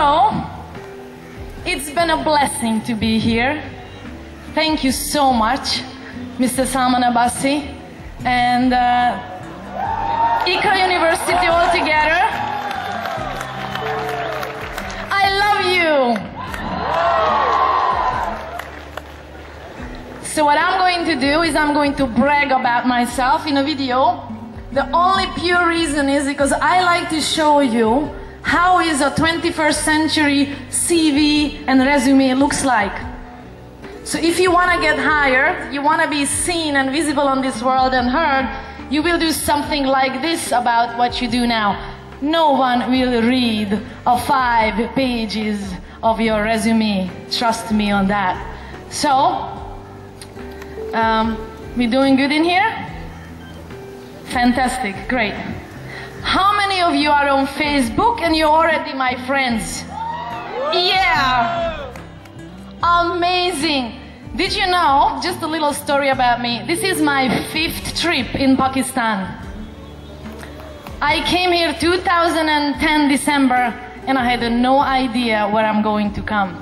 So, it's been a blessing to be here. Thank you so much, Mr. Salman Abbasi and Iqra University altogether. I love you. So what I'm going to do is I'm going to brag about myself in a video. The only pure reason is because I like to show you how is a 21st century CV and resume looks like. So if you want to get hired, you want to be seen and visible on this world and heard, you will do something like this about what you do now. No one will read 5 pages of your resume. Trust me on that. So, we doing good in here? Fantastic, great. How many of you are on Facebook and you're already my friends? Yeah! Amazing! Did you know, just a little story about me, this is my 5th trip in Pakistan. I came here 2010 December and I had no idea where I'm going to come.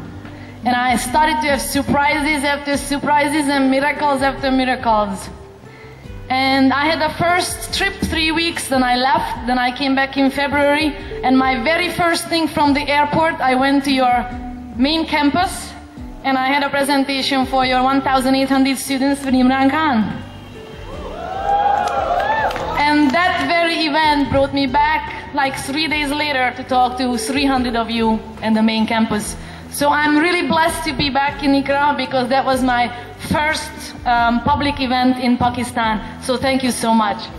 And I started to have surprises after surprises and miracles after miracles. And I had the first trip 3 weeks, then I left, then I came back in February, and my very first thing from the airport, I went to your main campus, and I had a presentation for your 1,800 students with Imran Khan. And that very event brought me back like 3 days later to talk to 300 of you in the main campus. So I'm really blessed to be back in Iqra because that was my first public event in Pakistan. So thank you so much.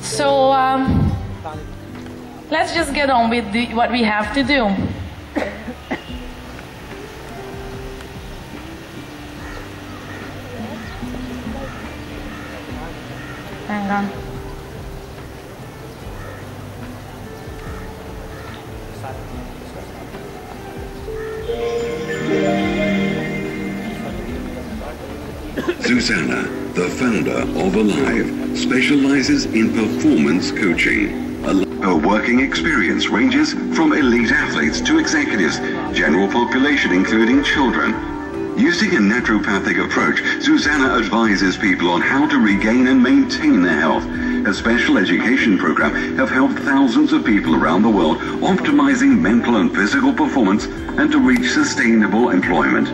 So let's just get on with what we have to do. Hang on. Zsuzsanna, the founder of Alive, specializes in performance coaching. Her working experience ranges from elite athletes to executives, general population including children. Using a naturopathic approach, Zsuzsanna advises people on how to regain and maintain their health. Her special education program have helped thousands of people around the world optimizing mental and physical performance and to reach sustainable employment.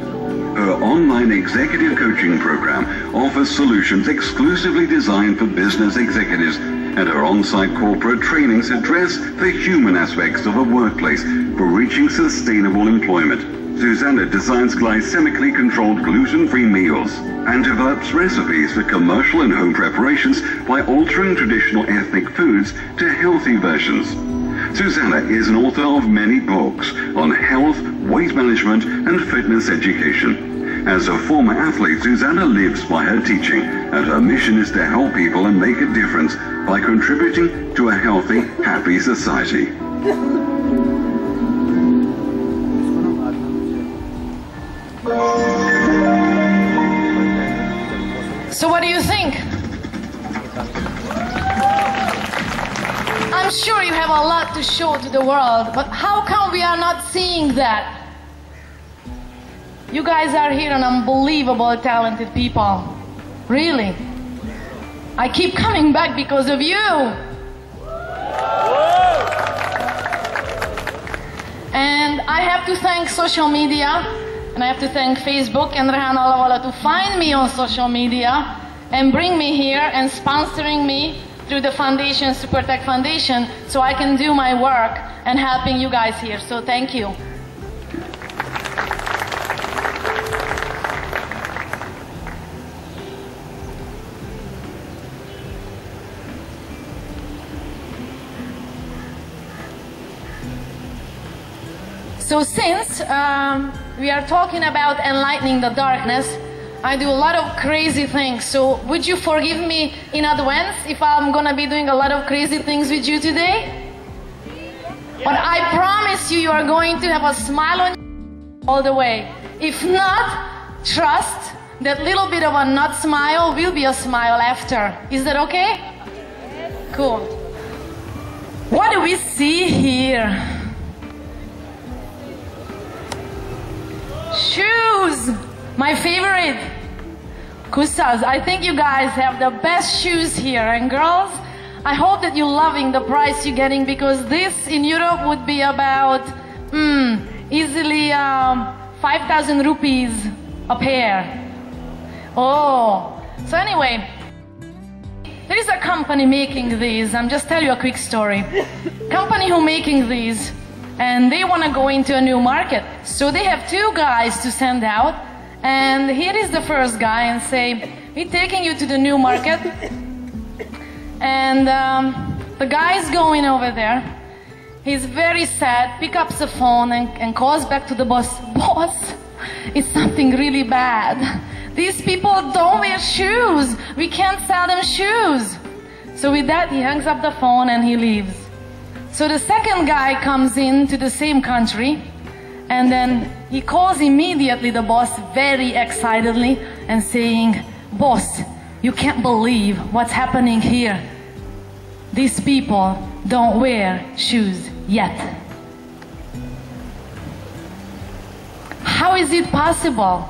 Her online executive coaching program offers solutions exclusively designed for business executives, and her on-site corporate trainings address the human aspects of a workplace for reaching sustainable employment. Zsuzsanna designs glycemically controlled gluten-free meals and develops recipes for commercial and home preparations by altering traditional ethnic foods to healthy versions. Zsuzsanna is an author of many books on health, weight management, and fitness education. As a former athlete, Zsuzsanna lives by her teaching, and her mission is to help people and make a difference by contributing to a healthy, happy society. So what do you think? I'm sure you have a lot to show to the world, but how come we are not seeing that? You guys are here and unbelievable talented people. Really. I keep coming back because of you. And I have to thank social media, and I have to thank Facebook and Rehan Alawala to find me on social media and bring me here and sponsoring me through the foundation, Supertech Foundation, so I can do my work and helping you guys here. So thank you. So since we are talking about enlightening the darkness, I do a lot of crazy things. So would you forgive me in advance if I'm gonna be doing a lot of crazy things with you today? But I promise you, you are going to have a smile on all the way. If not, trust that little bit of a not smile will be a smile after. Is that okay? Cool. What do we see here? Shoes! My favorite. Kusas, I think you guys have the best shoes here. And girls, I hope that you're loving the price you're getting, because this in Europe would be about easily 5,000 rupees a pair. Oh, so anyway, there is a company making these. I'm just tell you a quick story. Company who making these, and they want to go into a new market. So they have two guys to send out, and here is the first guy and say, we're taking you to the new market. And the guy's going over there. He's very sad, picks up the phone and calls back to the boss. Boss, it's something really bad. These people don't wear shoes. We can't sell them shoes. So with that, he hangs up the phone and he leaves. So the second guy comes into the same country, and then he calls immediately the boss very excitedly and saying, boss, you can't believe what's happening here. These people don't wear shoes yet. How is it possible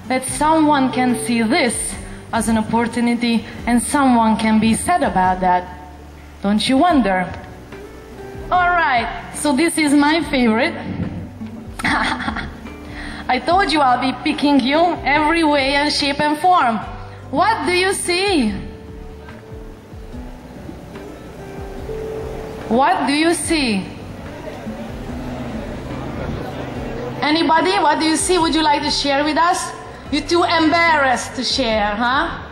that someone can see this as an opportunity and someone can be sad about that? Don't you wonder? All right, so this is my favorite. I told you I'll be picking you every way and shape and form. What do you see? What do you see? Anybody? What do you see? Would you like to share with us? You're too embarrassed to share, huh?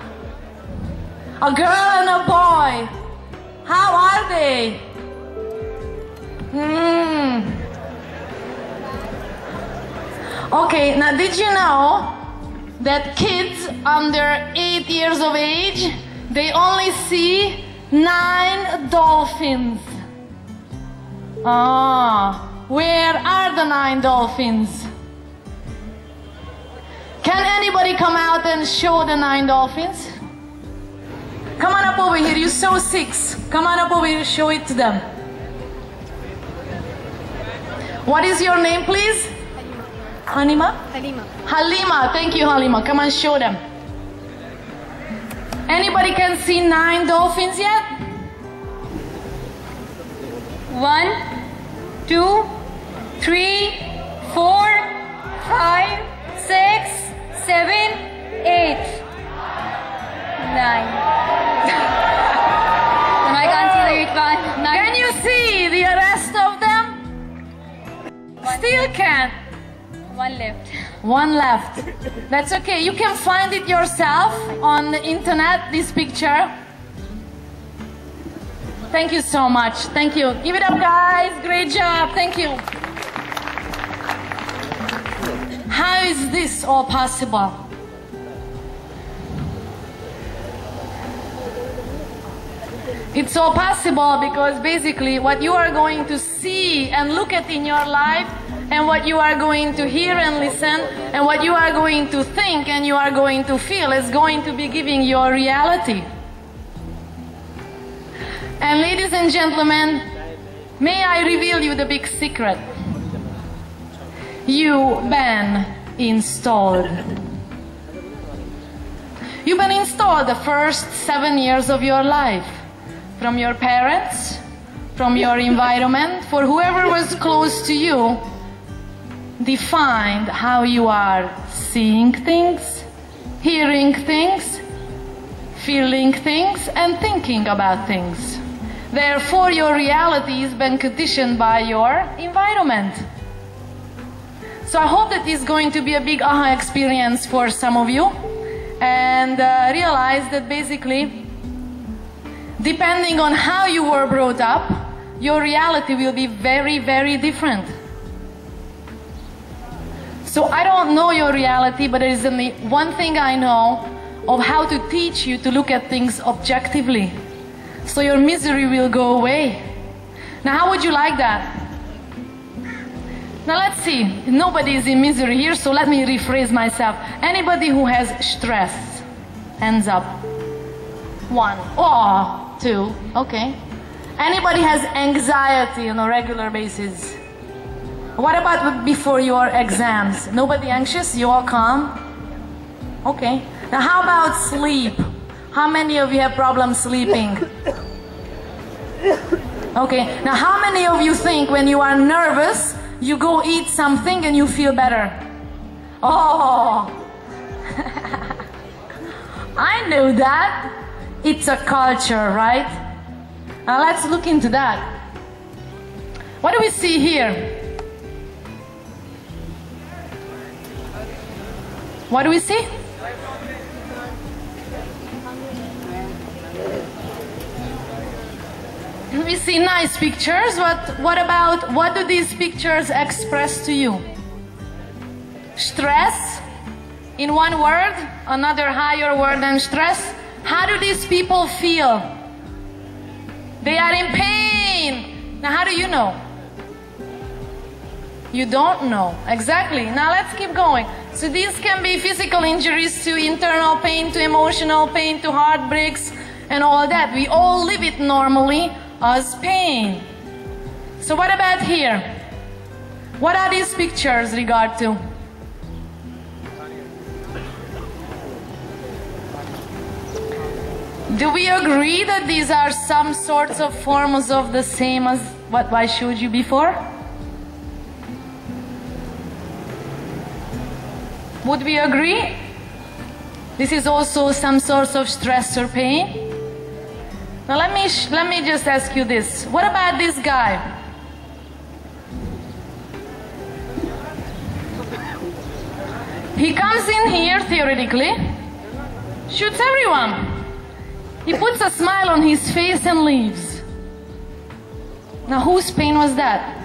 A girl and a boy. How are they? Okay, now did you know that kids under 8 years of age, they only see 9 dolphins? Where are the 9 dolphins? Can anybody come out and show the 9 dolphins? Come on up over here, you saw 6. Come on up over here, show it to them. What is your name, please? Halima? Halima. Halima, thank you, Halima. Come and show them. Anybody can see 9 dolphins yet? 1, 2, 3, 4, 5, 6, 7, 8, 9. And I can't see the 8 one. 9. Can you see the rest of them? Still can't. 1 left. 1 left. That's okay. You can find it yourself on the internet, this picture. Thank you so much. Thank you. Give it up, guys. Great job. Thank you. How is this all possible? It's all possible because basically what you are going to see and look at in your life, and what you are going to hear and listen, and what you are going to think and you are going to feel is going to be giving your reality. And ladies and gentlemen, may I reveal you the big secret? You've been installed. You've been installed the first 7 years of your life. From your parents, from your environment, for whoever was close to you, defined how you are seeing things, hearing things, feeling things, and thinking about things. Therefore, your reality has been conditioned by your environment. So I hope that is going to be a big aha experience for some of you, and realize that basically, depending on how you were brought up, your reality will be very, very different. So I don't know your reality, but there is only one thing I know of how to teach you to look at things objectively. So your misery will go away. Now, how would you like that? Now let's see. Nobody is in misery here, so let me rephrase myself. Anybody who has stress, hands up. 1. Oh, 2. Okay. Anybody has anxiety on a regular basis? What about before your exams? Nobody anxious? You all calm? Okay. Now how about sleep? How many of you have problems sleeping? Okay. Now how many of you think when you are nervous, you go eat something and you feel better? Oh! I know that. It's a culture, right? Now let's look into that. What do we see here? What do we see? We see nice pictures, but what do these pictures express to you? Stress? In one word, another higher word than stress. How do these people feel? They are in pain. Now how do you know? You don't know. Exactly. Now let's keep going. So these can be physical injuries to internal pain, to emotional pain, to heartbreaks and all that. We all live it normally as pain. So what about here? What are these pictures regard to? Do we agree that these are some sorts of forms of the same as what I showed you before? Would we agree? This is also some sort of stress or pain? Now let me just ask you this. What about this guy? He comes in here theoretically, shoots everyone. He puts a smile on his face and leaves. Now whose pain was that?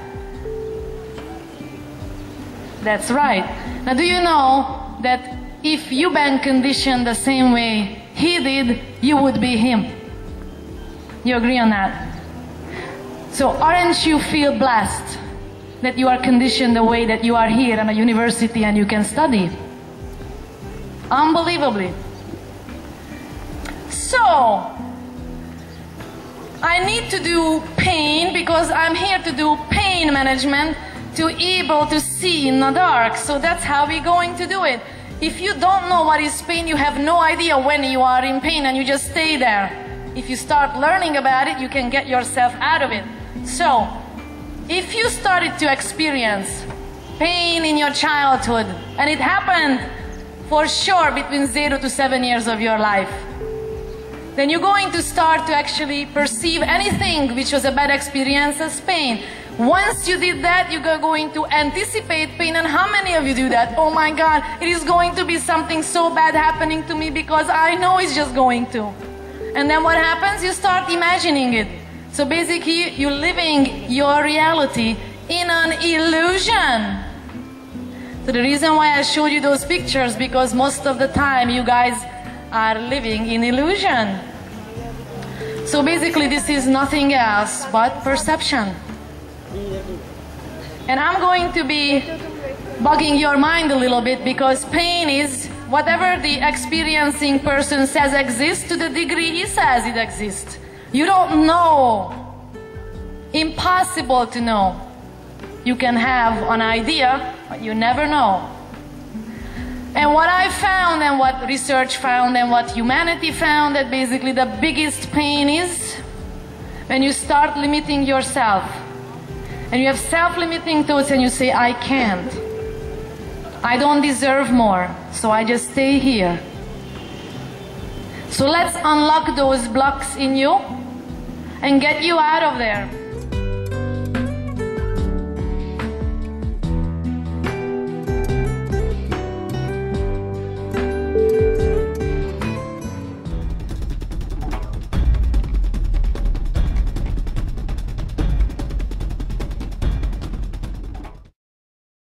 That's right. Now do you know that if you been conditioned the same way he did, you would be him? You agree on that? So aren't you feel blessed that you are conditioned the way that you are here in a university and you can study? Unbelievably. So, I need to do pain because I'm here to do pain management, to able to see in the dark. So that's how we're going to do it. If you don't know what is pain, you have no idea when you are in pain and you just stay there. If you start learning about it, you can get yourself out of it. So, if you started to experience pain in your childhood, and it happened for sure between 0 to 7 years of your life, then you're going to start to actually perceive anything which was a bad experience as pain. Once you did that, you're going to anticipate pain. And how many of you do that? Oh my God, it is going to be something so bad happening to me because I know it's just going to. And then what happens? You start imagining it. So basically, you're living your reality in an illusion. So the reason why I showed you those pictures, because most of the time you guys are living in illusion. So basically this is nothing else but perception. And I'm going to be bugging your mind a little bit because pain is whatever the experiencing person says exists to the degree he says it exists. You don't know. Impossible to know. You can have an idea, but you never know. And what I found and what research found and what humanity found, that basically the biggest pain is when you start limiting yourself. And you have self-limiting thoughts and you say, I can't. I don't deserve more, so I just stay here. So let's unlock those blocks in you and get you out of there.